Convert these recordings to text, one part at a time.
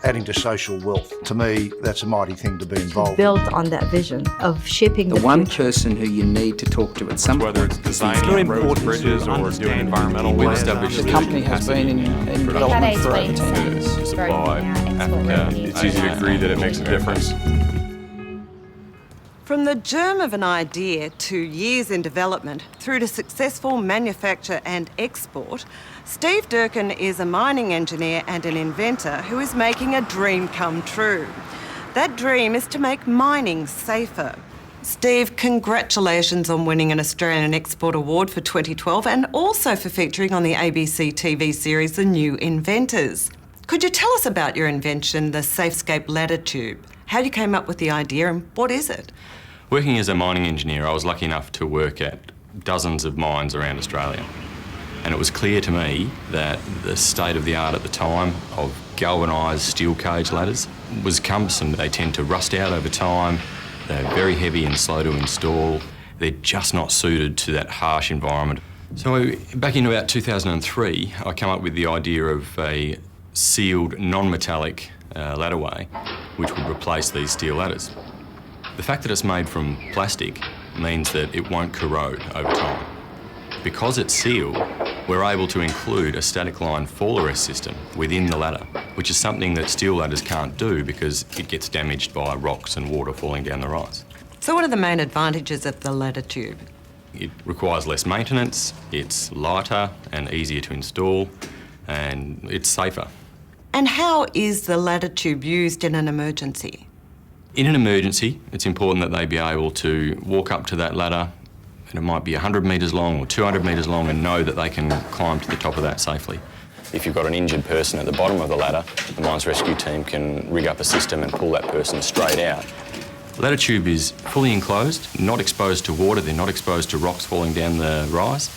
adding to social wealth. To me, that's a mighty thing to be involved in. Built on that vision of shaping the one person who you need to talk to at some point. Whether it's designing roads, bridges, or doing environmental work. The company has been in development for over 10 years. Supply Africa. It's easy to agree that it makes a difference. From the germ of an idea to years in development through to successful manufacture and export, Steve Durkin is a mining engineer and an inventor who is making a dream come true. That dream is to make mining safer. Steve, congratulations on winning an Australian Export Award for 2012 and also for featuring on the ABC TV series The New Inventors. Could you tell us about your invention, the Safescape Laddertube? How you came up with the idea and what is it? Working as a mining engineer, I was lucky enough to work at dozens of mines around Australia. And it was clear to me that the state of the art at the time of galvanised steel cage ladders was cumbersome. They tend to rust out over time, they're very heavy and slow to install, they're just not suited to that harsh environment. So back in about 2003, I came up with the idea of a sealed, non-metallic ladderway which would replace these steel ladders. The fact that it's made from plastic means that it won't corrode over time. Because it's sealed, we're able to include a static line fall arrest system within the ladder, which is something that steel ladders can't do because it gets damaged by rocks and water falling down the rise. So what are the main advantages of the Laddertube? It requires less maintenance, it's lighter and easier to install, and it's safer. And how is the Laddertube used in an emergency? In an emergency, it's important that they be able to walk up to that ladder, and it might be 100 metres long or 200 metres long, and know that they can climb to the top of that safely. If you've got an injured person at the bottom of the ladder, the mines rescue team can rig up a system and pull that person straight out. The Laddertube is fully enclosed, not exposed to water, they're not exposed to rocks falling down the rise,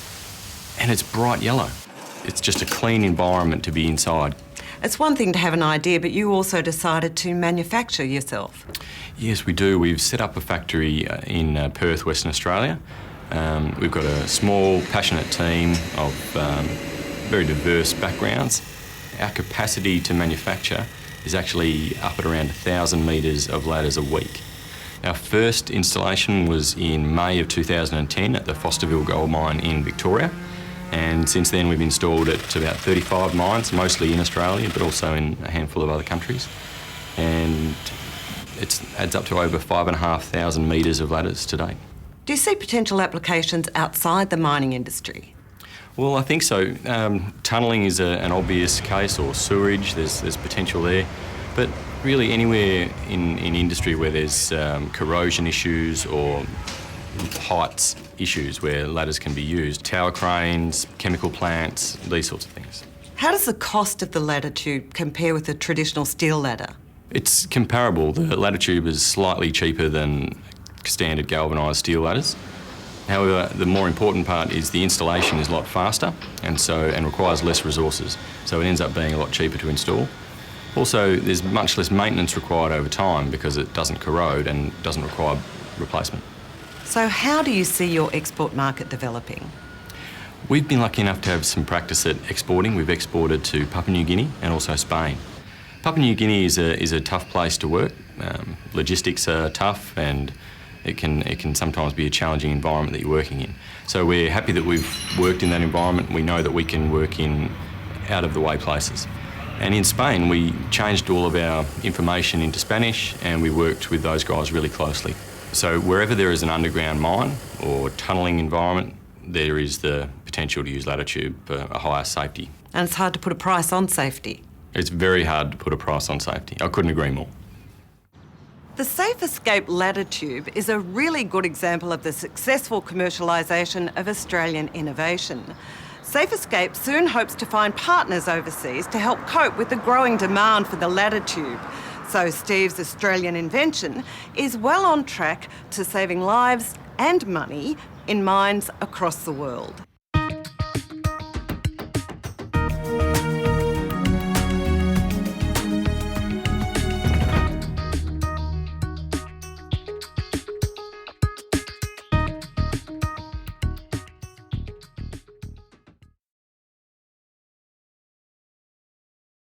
and it's bright yellow. It's just a clean environment to be inside. It's one thing to have an idea, but you also decided to manufacture yourself. Yes, we do. We've set up a factory in Perth, Western Australia. We've got a small, passionate team of very diverse backgrounds. Our capacity to manufacture is actually up at around 1,000 metres of ladders a week. Our first installation was in May of 2010 at the Fosterville Gold Mine in Victoria. And since then we've installed it to about 35 mines, mostly in Australia, but also in a handful of other countries. And it adds up to over 5,500 metres of ladders to date. Do you see potential applications outside the mining industry? Well, I think so. Tunnelling is an obvious case, or sewerage, there's potential there. But really anywhere in industry where there's corrosion issues or heights issues where ladders can be used, tower cranes, chemical plants, these sorts of things. How does the cost of the Laddertube compare with a traditional steel ladder? It's comparable. The Laddertube is slightly cheaper than standard galvanised steel ladders. However, the more important part is the installation is a lot faster and requires less resources, so it ends up being a lot cheaper to install. Also, there's much less maintenance required over time because it doesn't corrode and doesn't require replacement. So how do you see your export market developing? We've been lucky enough to have some practice at exporting. We've exported to Papua New Guinea and also Spain. Papua New Guinea is a tough place to work. Logistics are tough and it can sometimes be a challenging environment that you're working in. So we're happy that we've worked in that environment. We know that we can work in out-of-the-way places. And in Spain, we changed all of our information into Spanish and we worked with those guys really closely. So wherever there is an underground mine or tunnelling environment, there is the potential to use Laddertube for a higher safety. And it's hard to put a price on safety. It's very hard to put a price on safety. I couldn't agree more. The Safescape Laddertube is a really good example of the successful commercialisation of Australian innovation. Safescape soon hopes to find partners overseas to help cope with the growing demand for the Laddertube. So Steve's Australian invention is well on track to saving lives and money in mines across the world.